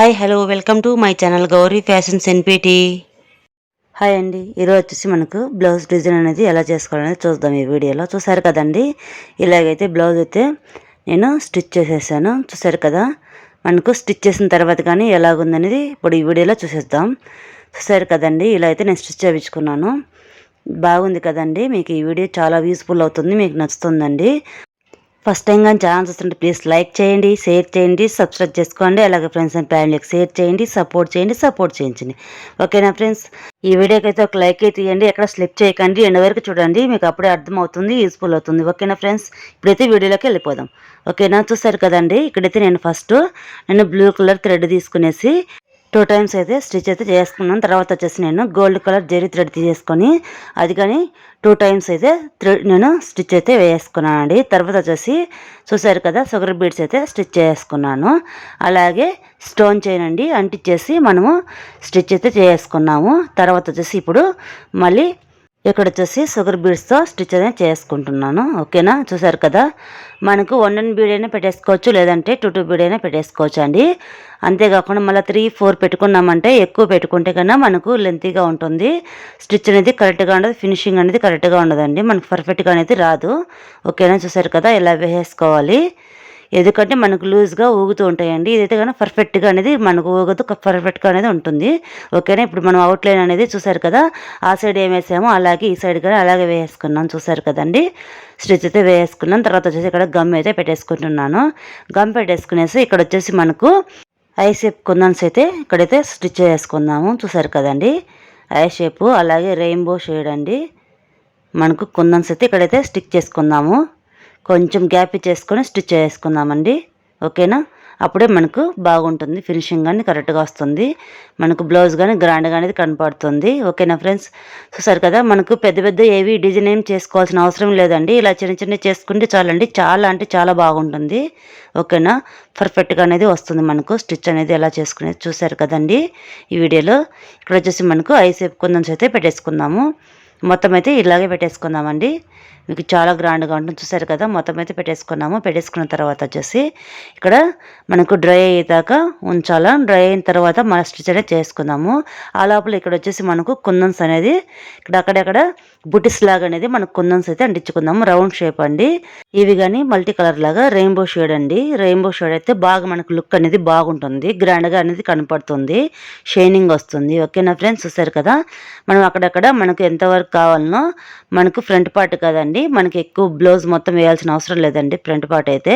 Hi hello welcome to my channel Gauri fashions NPT. Hi అండి, ఈరోజు వచ్చేసి మనకు బ్లౌజ్ డిజైన్ అనేది ఎలా చేసుకోవాలనేది చూద్దాం ఈ వీడియోలో. చూసారు కదండి, ఇలాగైతే బ్లౌజ్ అయితే నేను స్టిచ్ చేసేసాను. చూసారు కదా, మనకు స్టిచ్ చేసిన తర్వాత కానీ ఎలాగుందనేది ఇప్పుడు ఈ వీడియోలో చూసేద్దాం. చూసారు కదండి, ఇలా అయితే నేను స్టిచ్ చేయించుకున్నాను. బాగుంది కదండి, మీకు ఈ వీడియో చాలా యూస్ఫుల్ అవుతుంది, మీకు నచ్చుతుందండి. ఫస్ట్ టైం కానీ ఛానల్ చూస్తుంటే ప్లీజ్ లైక్ చేయండి, షేర్ చేయండి, సబ్స్క్రైబ్ చేసుకోండి. అలాగే ఫ్రెండ్స్ అండ్ ఫ్యామిలీకి షేర్ చేయండి, సపోర్ట్ చేయించండి. ఓకేనా ఫ్రెండ్స్, ఈ వీడియోకి అయితే ఒక లైక్ అయితే ఇవ్వండి, ఎక్కడ స్లిప్ చేయకండి, ఎండ్ వరకు చూడండి, మీకు అప్పుడే అర్థమవుతుంది, యూస్ఫుల్ అవుతుంది. ఓకేనా ఫ్రెండ్స్, ఇప్పుడైతే వీడియోలోకి వెళ్ళిపోదాం. ఓకేనా, చూసారు కదండి, ఇక్కడైతే నేను బ్లూ కలర్ థ్రెడ్ తీసుకునేసి 2 టైమ్స్ అయితే స్టిచ్ అయితే చేసుకున్నాను. తర్వాత వచ్చేసి నేను గోల్డ్ కలర్ జరీ థ్రెడ్ తీసేసుకొని అది కానీ 2 టైమ్స్ అయితే నేను స్టిచ్ అయితే వేసుకున్నానండి. తర్వాత వచ్చేసి చూసారు కదా, షుగర్ బీడ్స్ అయితే స్టిచ్ చేసుకున్నాను. అలాగే స్టోన్ చైన్ అండి అంటించేసి మనము స్టిచ్ అయితే చేసుకున్నాము. తర్వాత వచ్చేసి ఇప్పుడు మళ్ళీ ఇక్కడ వచ్చేసి షుగర్ బీడ్స్తో స్టిచ్ అనేది చేసుకుంటున్నాను. ఓకేనా, చూసారు కదా, మనకు 1 బీడ్ అయినా పెట్టేసుకోవచ్చు, లేదంటే 2 బీడ్ అయినా పెట్టేసుకోవచ్చు అండి. అంతేకాకుండా మళ్ళీ 3, 4 పెట్టుకున్నామంటే, ఎక్కువ పెట్టుకుంటే కన్నా మనకు లెంతీగా ఉంటుంది, స్టిచ్ అనేది కరెక్ట్గా ఉండదు, ఫినిషింగ్ అనేది కరెక్ట్గా ఉండదండి, మనకు పర్ఫెక్ట్గా అనేది రాదు. ఓకేనా, చూసారు కదా, ఇలా వేసుకోవాలి. ఎందుకంటే మనకు లూజ్గా ఊగుతూ ఉంటాయండి. ఇదైతే కానీ పర్ఫెక్ట్గా అనేది మనకు ఊగదు, పర్ఫెక్ట్గా అనేది ఉంటుంది. ఓకేనా, ఇప్పుడు మనం అవుట్లైన్ అనేది చూసారు కదా, ఆ సైడ్ ఏం వేసామో అలాగే ఈ సైడ్ కానీ అలాగే వేసుకున్నాం. చూసారు కదండి, స్టిచ్ అయితే వేసుకున్నాం. తర్వాత వచ్చేసి ఇక్కడ గమ్ అయితే పెట్టేసుకుంటున్నాను. గమ్ పెట్టేసుకునేసి ఇక్కడ వచ్చేసి మనకు ఐ షేప్ కుందన్స్ అయితే ఇక్కడైతే స్టిచ్ చేసుకుందాము. చూసారు కదండి, ఐ షేపు అలాగే రెయిన్బో షేడ్ అండి, మనకు కుందన్స్ అయితే ఇక్కడైతే స్టిక్ చేసుకుందాము. కొంచెం గ్యాప్ చేసుకొని స్టిచ్ చేసుకుందామండి. ఓకేనా, అప్పుడే మనకు బాగుంటుంది, ఫినిషింగ్ కానీ కరెక్ట్గా వస్తుంది, మనకు బ్లౌజ్ కానీ గ్రాండ్గా అనేది కనపడుతుంది. ఓకేనా ఫ్రెండ్స్, చూసారు కదా, మనకు పెద్ద పెద్ద ఏవి డిజైన్ ఏం చేసుకోవాల్సిన అవసరం లేదండి, ఇలా చిన్న చిన్న చేసుకుంటే చాలండి, చాలా అంటే చాలా బాగుంటుంది. ఓకేనా, పర్ఫెక్ట్గా అనేది వస్తుంది మనకు స్టిచ్ అనేది ఎలా చేసుకునేది. చూసారు కదండి ఈ వీడియోలో. ఇక్కడ వచ్చేసి మనకు ఐ షేప్ కుందన్స్ అయితే పెట్టేసుకుందాము. మొత్తం అయితే ఇలాగే పెట్టేసుకుందామండి, మీకు చాలా గ్రాండ్గా ఉంటుంది. చూసారు కదా, మొత్తం అయితే పెట్టేసుకున్నాము. పెట్టేసుకున్న తర్వాత వచ్చేసి ఇక్కడ మనకు డ్రై అయ్యేదాకా ఉంచాలా. డ్రై అయిన తర్వాత మన స్టిచ్ అనేది చేసుకుందాము. ఆ లోపల ఇక్కడ వచ్చేసి మనకు కుందన్స్ అనేది ఇక్కడ అక్కడక్కడ బుటిస్ లాగా అనేది మనకు కుందన్స్ అయితే అంటించుకుందాము. రౌండ్ షేప్ అండి ఇవి, కానీ మల్టీ కలర్ లాగా రెయిన్బో షేడ్ అండి. రెయిన్బో షేడ్ అయితే బాగా మనకు లుక్ అనేది బాగుంటుంది, గ్రాండ్గా అనేది కనపడుతుంది, షైనింగ్ వస్తుంది. ఓకేనా ఫ్రెండ్స్, చూసారు కదా, మనం అక్కడక్కడ మనకు ఎంతవరకు కావాలనో, మనకు ఫ్రంట్ పార్ట్ కదండి, మనకి ఎక్కువ బ్లౌజ్ మొత్తం వేయాల్సిన అవసరం లేదండి. ఫ్రంట్ పార్ట్ అయితే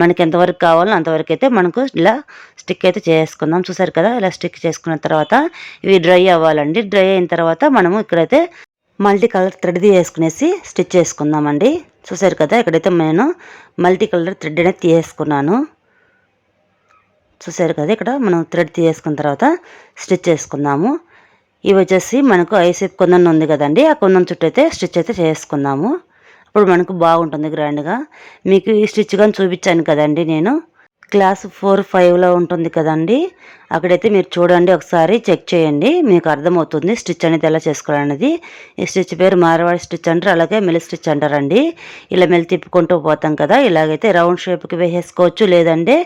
మనకి ఎంతవరకు కావాలో అంతవరకు అయితే మనకు ఇలా స్టిక్ అయితే చేసుకుందాం. చూసారు కదా, ఇలా స్టిక్ చేసుకున్న తర్వాత ఇవి డ్రై అవ్వాలండి. డ్రై అయిన తర్వాత మనము ఇక్కడైతే మల్టీ కలర్ థ్రెడ్ వేసుకునేసి స్టిచ్ చేసుకుందామండి. చూసారు కదా, ఇక్కడైతే నేను మల్టీ కలర్ థ్రెడ్ అనేది తీసుకున్నాను. చూసారు కదా, ఇక్కడ మనం థ్రెడ్ తీసుకున్న తర్వాత స్టిచ్ చేసుకుందాము. ఇవి వచ్చేసి మనకు ఐ షేప్ కుందన్ ఉంది కదండి, ఆ కుందన్ చుట్టూ అయితే స్టిచ్ అయితే చేసుకుందాము. అప్పుడు మనకు బాగుంటుంది గ్రాండ్గా. మీకు ఈ స్టిచ్ కానీ చూపించాను కదండి నేను, క్లాస్ 4, 5లో ఉంటుంది కదండి, అక్కడైతే మీరు చూడండి, ఒకసారి చెక్ చేయండి, మీకు అర్థమవుతుంది స్టిచ్ అనేది ఎలా చేసుకోవాలనేది. ఈ స్టిచ్ పేరు మార్వాడి స్టిచ్ అంటారు, అలాగే మెలి స్టిచ్ అంటారండి. ఇలా మెలి తిప్పుకుంటూ పోతాం కదా, ఇలాగైతే రౌండ్ షేప్కి వేసేసుకోవచ్చు, లేదంటే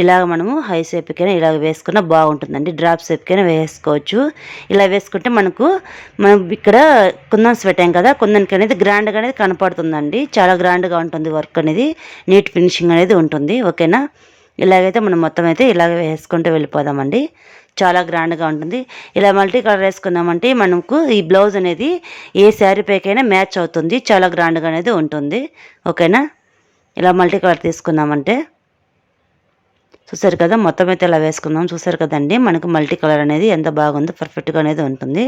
ఇలాగ మనము హై షేప్కైనా ఇలాగ వేసుకున్నా బాగుంటుందండి, డ్రాప్ షేప్కైనా వేసుకోవచ్చు. ఇలా వేసుకుంటే మనం ఇక్కడ కుందన్స్ పెట్టాం కదా, కుందన్కి అనేది గ్రాండ్గా అనేది కనపడుతుందండి, చాలా గ్రాండ్గా ఉంటుంది, వర్క్ అనేది నీట్ ఫినిషింగ్ అనేది ఉంటుంది. ఓకేనా, ఇలాగైతే మనం మొత్తం అయితే ఇలాగ వేసుకుంటూ వెళ్ళిపోదామండి, చాలా గ్రాండ్గా ఉంటుంది. ఇలా మల్టీ కలర్ వేసుకున్నామంటే మనకు ఈ బ్లౌజ్ అనేది ఏ శారీ పైకైనా మ్యాచ్ అవుతుంది, చాలా గ్రాండ్గా అనేది ఉంటుంది. ఓకేనా, ఇలా మల్టీ కలర్ తీసుకున్నామంటే చూసారు కదా, మొత్తం అయితే ఇలా వేసుకుందాం. చూసారు కదండి, మనకు మల్టీ కలర్ అనేది ఎంత బాగుందో, పర్ఫెక్ట్గా అనేది ఉంటుంది.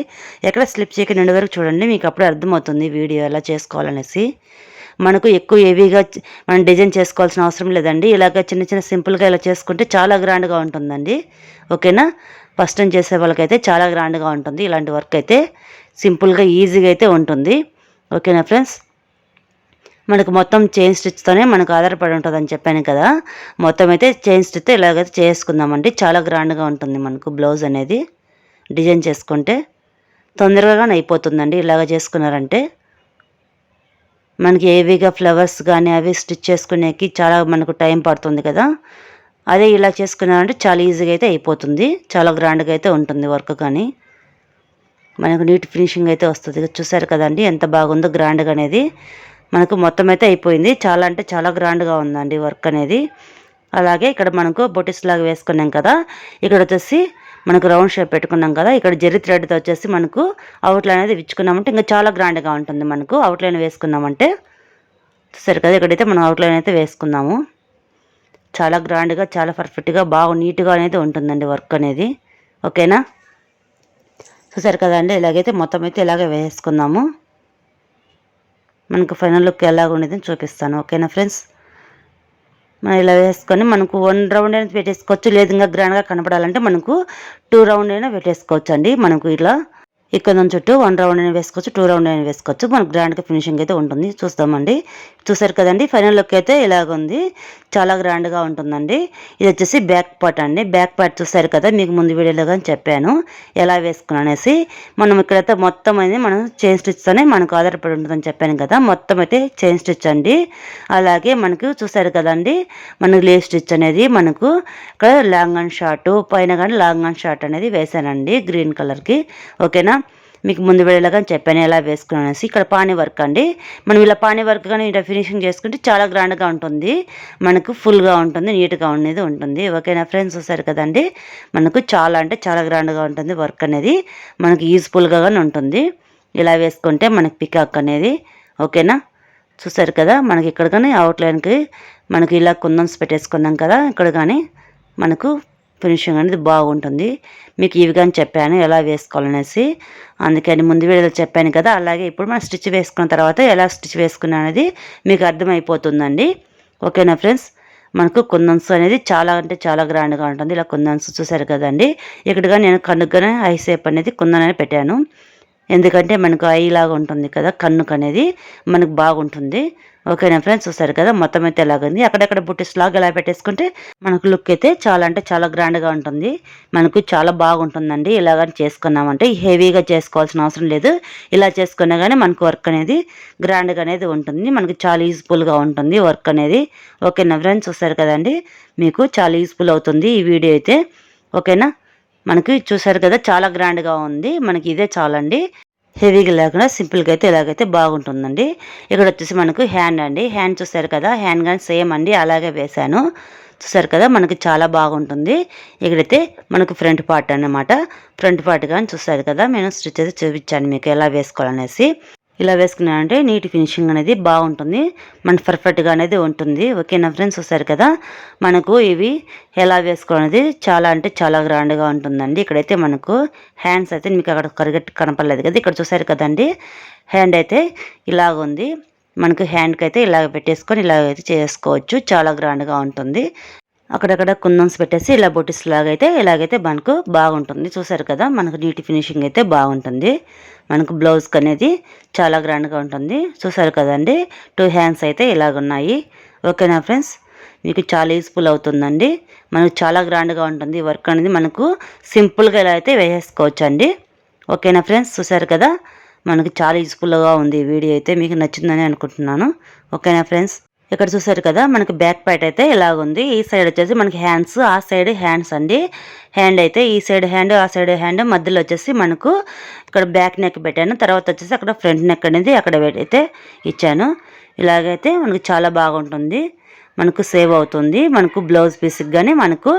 ఎక్కడ స్లిప్ చేయక నిండు వరకు చూడండి, మీకు అప్పుడే అర్థమవుతుంది వీడియో ఎలా చేసుకోవాలనేసి. మనకు ఎక్కువ హెవీగా మనం డిజైన్ చేసుకోవాల్సిన అవసరం లేదండి, ఇలాగ చిన్న చిన్న సింపుల్గా ఇలా చేసుకుంటే చాలా గ్రాండ్గా ఉంటుందండి. ఓకేనా, ఫస్ట్ టైం చేసే వాళ్ళకైతే చాలా గ్రాండ్గా ఉంటుంది, ఇలాంటి వర్క్ అయితే సింపుల్గా ఈజీగా అయితే ఉంటుంది. ఓకేనా ఫ్రెండ్స్, మనకు మొత్తం చైన్ స్టిచ్తోనే మనకు ఆధారపడి ఉంటుందని చెప్పాను కదా, మొత్తం అయితే చైన్ స్టిచ్తో ఇలాగైతే చేసుకుందామండి, చాలా గ్రాండ్గా ఉంటుంది మనకు బ్లౌజ్ అనేది. డిజైన్ చేసుకుంటే తొందరగా అయిపోతుందండి, ఇలాగ చేసుకున్నారంటే. మనకి హెవీగా ఫ్లవర్స్ కానీ అవి స్టిచ్ చేసుకునేకి చాలా మనకు టైం పడుతుంది కదా, అదే ఇలా చేసుకున్నారంటే చాలా ఈజీగా అయితే అయిపోతుంది, చాలా గ్రాండ్గా అయితే ఉంటుంది వర్క్. కానీ మనకు నీట్ ఫినిషింగ్ అయితే వస్తుంది. చూసారు కదండి ఎంత బాగుందో గ్రాండ్గా అనేది. మనకు మొత్తం అయితే అయిపోయింది, చాలా అంటే చాలా గ్రాండ్గా ఉందండి వర్క్ అనేది. అలాగే ఇక్కడ మనకు బొటిస్ లాగా వేసుకున్నాం కదా, ఇక్కడ వచ్చేసి మనకు రౌండ్ షేప్ పెట్టుకున్నాం కదా, ఇక్కడ జెర్రీ థ్రెడ్తో వచ్చేసి మనకు అవుట్లైన్ అనేది ఇచ్చుకున్నామంటే ఇంకా చాలా గ్రాండ్గా ఉంటుంది. మనకు అవుట్లైన్ వేసుకున్నామంటే చూసారు కదా, ఇక్కడైతే మనం అవుట్లైన్ అయితే వేసుకున్నాము. చాలా గ్రాండ్గా, చాలా పర్ఫెక్ట్గా, బాగా నీట్గా అనేది ఉంటుందండి వర్క్ అనేది. ఓకేనా, చూసారు కదండి. ఇలాగైతే మొత్తం అయితే ఇలాగే వేసుకుందాము. మనకు ఫైనల్ లుక్ ఎలాగ ఉండేదని చూపిస్తాను. ఓకేనా ఫ్రెండ్స్, మనం ఇలా వేసుకొని మనకు 1 రౌండ్ అయినా పెట్టేసుకోవచ్చు, లేదు ఇంకా గ్రాండ్గా కనపడాలంటే మనకు 2 రౌండ్ అయినా పెట్టేసుకోవచ్చు అండి. మనకు ఇలా ఇక్కడ నుంచి చుట్టూ 1 రౌండ్ అయినా వేసుకోవచ్చు, 2 రౌండ్ అయినా వేసుకోవచ్చు. మనకు గ్రాండ్గా ఫినిషింగ్ అయితే ఉంటుంది. చూస్తామండి. చూసారు కదండి, ఫైనల్ లుక్ అయితే ఇలాగ ఉంది, చాలా గ్రాండ్గా ఉంటుందండి. ఇది వచ్చేసి బ్యాక్ పార్ట్ అండి. బ్యాక్ పార్ట్ చూసారు కదా, మీకు ముందు వీడియోలో కానీ చెప్పాను ఎలా వేసుకున్నాను అనేసి. మనం ఇక్కడైతే మొత్తం అనేది మనం చైన్ స్టిచ్తోనే మనకు ఆధారపడి ఉంటుందని చెప్పాను కదా, మొత్తం అయితే చైన్ స్టిచ్ అండి. అలాగే మనకు చూసారు కదండి, మనకు లేస్ స్టిచ్ అనేది మనకు ఇక్కడ లాంగ్ అండ్ షార్ట్, పైన కానీ లాంగ్ అండ్ షార్ట్ అనేది వేసానండి గ్రీన్ కలర్కి. ఓకేనా, మీకు ముందు వేళలో కానీ చెప్పాను ఎలా వేసుకున్నాను అనేసి. ఇక్కడ పానీ వర్క్ అండి. మనం ఇలా పానీ వర్క్ కానీ ఇలా ఫినిషింగ్ చేసుకుంటే చాలా గ్రాండ్గా ఉంటుంది, మనకు ఫుల్గా ఉంటుంది, నీట్గా ఉండేది ఉంటుంది. ఓకేనా ఫ్రెండ్స్, చూసారు కదండి, మనకు చాలా అంటే చాలా గ్రాండ్గా ఉంటుంది వర్క్ అనేది, మనకు యూజ్ఫుల్గా కానీ ఉంటుంది ఇలా వేసుకుంటే మనకి పికాక్ అనేది. ఓకేనా, చూసారు కదా, మనకి ఇక్కడ కానీ అవుట్లైన్కి మనకి ఇలా కుందన్స్ పెట్టేసుకున్నాం కదా, ఇక్కడ కానీ మనకు ఫినిషింగ్ అనేది బాగుంటుంది. మీకు ఇవి కానీ చెప్పాను ఎలా వేసుకోవాలనేసి, అందుకని ముందు వీడియోలో చెప్పాను కదా. అలాగే ఇప్పుడు మనం స్టిచ్ వేసుకున్న తర్వాత ఎలా స్టిచ్ వేసుకున్నా అనేది మీకు అర్థమైపోతుందండి. ఓకేనా ఫ్రెండ్స్, మనకు కుందన్స్ అనేది చాలా అంటే చాలా గ్రాండ్గా ఉంటుంది. ఇలా కుందన్స్ చూసారు కదండి, ఇక్కడగా నేను కన్నుగానే ఐ షేప్ అనేది కుందన్ అని పెట్టాను, ఎందుకంటే మనకు ఐ లాగా ఉంటుంది కదా కన్నుకు అనేది, మనకు బాగుంటుంది. ఓకేనా ఫ్రెండ్స్, చూసారు కదా మొత్తం అయితే ఎలాగుంది. అక్కడక్కడ బుట్టిస్ లాగా ఎలా పెట్టేసుకుంటే మనకు లుక్ అయితే చాలా అంటే చాలా గ్రాండ్గా ఉంటుంది, మనకు చాలా బాగుంటుందండి. ఇలాగని చేసుకున్నామంటే హెవీగా చేసుకోవాల్సిన అవసరం లేదు, ఇలా చేసుకున్నా కానీ మనకు వర్క్ అనేది గ్రాండ్గా అనేది ఉంటుంది, మనకు చాలా యూజ్ఫుల్గా ఉంటుంది వర్క్ అనేది. ఓకేనా ఫ్రెండ్స్, చూసారు కదండి, మీకు చాలా యూజ్ఫుల్ అవుతుంది ఈ వీడియో అయితే. ఓకేనా, మనకి చూసారు కదా చాలా గ్రాండ్గా ఉంది, మనకి ఇదే చాలండి, హెవీగా లేకుండా సింపుల్గా అయితే ఇలాగైతే బాగుంటుందండి. ఇక్కడ వచ్చేసి మనకు హ్యాండ్ అండి, హ్యాండ్ చూసారు కదా, హ్యాండ్ కానీ సేమ్ అండి అలాగే వేశాను. చూసారు కదా, మనకి చాలా బాగుంటుంది. ఇక్కడైతే మనకు ఫ్రంట్ పార్ట్ అన్నమాట, ఫ్రంట్ పార్ట్ కానీ చూసారు కదా, నేను స్టిచ్ అయితే చూపించాను మీకు ఎలా వేసుకోవాలనేసి. ఇలా వేసుకున్నానంటే నీట్ ఫినిషింగ్ అనేది బాగుంటుంది, మన పర్ఫెక్ట్గా అనేది ఉంటుంది. ఓకేనా ఫ్రెండ్స్, చూసారు కదా, మనకు ఇవి ఎలా వేసుకోవాలనేది చాలా అంటే చాలా గ్రాండ్గా ఉంటుందండి. ఇక్కడైతే మనకు హ్యాండ్స్ అయితే మీకు అక్కడ కరెక్ట్ కనపడలేదు కదా, ఇక్కడ చూసారు కదండి, హ్యాండ్ అయితే ఇలాగ ఉంది, మనకు హ్యాండ్కి అయితే ఇలాగ పెట్టేసుకొని ఇలాగైతే చేసుకోవచ్చు, చాలా గ్రాండ్గా ఉంటుంది. అక్కడక్కడ కుందన్స్ పెట్టేసి ఇలా బొటిస్ లాగైతే ఇలాగైతే మనకు బాగుంటుంది. చూసారు కదా, మనకు నీట్ ఫినిషింగ్ అయితే బాగుంటుంది, మనకు బ్లౌజ్కి అనేది చాలా గ్రాండ్గా ఉంటుంది. చూసారు కదండి, 2 హ్యాండ్స్ అయితే ఇలాగున్నాయి. ఓకేనా ఫ్రెండ్స్, మీకు చాలా యూస్ఫుల్ అవుతుందండి, మనకు చాలా గ్రాండ్గా ఉంటుంది వర్క్ అనేది, మనకు సింపుల్గా ఇలా అయితే వేసేసుకోవచ్చు అండి. ఓకేనా ఫ్రెండ్స్, చూసారు కదా, మనకు చాలా యూస్ఫుల్గా ఉంది ఈ వీడియో అయితే, మీకు నచ్చిందని అనుకుంటున్నాను. ఓకేనా ఫ్రెండ్స్, ఇక్కడ చూసారు కదా, మనకి బ్యాక్ పార్ట్ అయితే ఇలాగుంది, ఈ సైడ్ వచ్చేసి మనకి హ్యాండ్స్, ఆ సైడ్ హ్యాండ్స్ అండి. హ్యాండ్ అయితే ఈ సైడ్ హ్యాండ్, ఆ సైడ్ హ్యాండ్, మధ్యలో వచ్చేసి మనకు ఇక్కడ బ్యాక్ నెక్ పెట్టాను, తర్వాత వచ్చేసి అక్కడ ఫ్రంట్ నెక్ అనేది అక్కడ అయితే ఇచ్చాను. ఇలాగైతే మనకు చాలా బాగుంటుంది, మనకు సేవ్ అవుతుంది, మనకు బ్లౌజ్ పీస్కి కానీ మనకు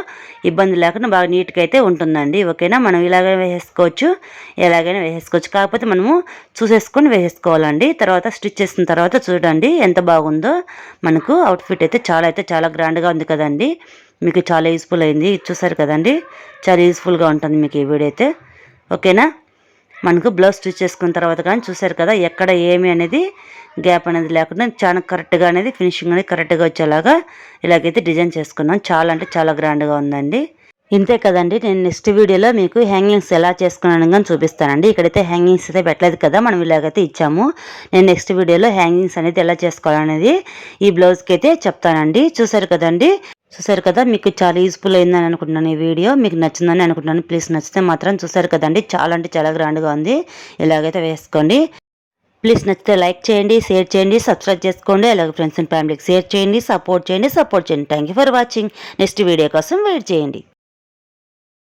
ఇబ్బంది లేకుండా బాగా నీట్గా అయితే ఉంటుందండి. ఓకేనా, మనం ఇలాగే వేసేసుకోవచ్చు, ఎలాగైనా వేసేసుకోవచ్చు, కాకపోతే మనము చూసేసుకొని వేసేసుకోవాలండి. తర్వాత స్టిచ్ చేసిన తర్వాత చూడండి ఎంత బాగుందో, మనకు అవుట్ఫిట్ అయితే చాలా గ్రాండ్గా ఉంది కదండి, మీకు చాలా యూస్ఫుల్ అయింది. చూసారు కదండి, చాలా యూస్ఫుల్గా ఉంటుంది మీకు ఈ వీడియో అయితే. ఓకేనా, మనకు బ్లౌజ్ స్టిచ్ చేసుకున్న తర్వాత కానీ చూసారు కదా, ఎక్కడ ఏమి అనేది గ్యాప్ అనేది లేకుండా చాలా కరెక్ట్గా అనేది ఫినిషింగ్ అనేది కరెక్ట్గా వచ్చేలాగా ఇలాగైతే డిజైన్ చేసుకున్నాం, చాలా అంటే చాలా గ్రాండ్గా ఉందండి. ఇంతే కదండి, నేను నెక్స్ట్ వీడియోలో మీకు హ్యాంగింగ్స్ ఎలా చేసుకున్నాను కానీ చూపిస్తానండి. ఇక్కడైతే హ్యాంగింగ్స్ అయితే పెట్టలేదు కదా, మనం ఇలాగైతే ఇచ్చాము. నేను నెక్స్ట్ వీడియోలో హ్యాంగింగ్స్ అనేది ఎలా చేసుకోవాలనేది ఈ బ్లౌజ్కి అయితే చెప్తానండి. చూసారు కదండి, చూసారు కదా, మీకు చాలా యూస్ఫుల్ అయిందని అనుకుంటున్నాను ఈ వీడియో, మీకు నచ్చిందని అనుకుంటున్నాను. ప్లీజ్ నచ్చితే మాత్రం చూసారు కదండి, చాలా అంటే చాలా గ్రాండ్గా ఉంది, ఇలాగైతే వేసుకోండి. ప్లీజ్ నచ్చితే లైక్ చేయండి, షేర్ చేయండి, సబ్స్క్రైబ్ చేసుకోండి. అలాగే ఫ్రెండ్స్ అండ్ ఫ్యామిలీకి షేర్ చేయండి, సపోర్ట్ చేయండి. Thank you for watching. Next video కోసం వెయిట్ చేయండి.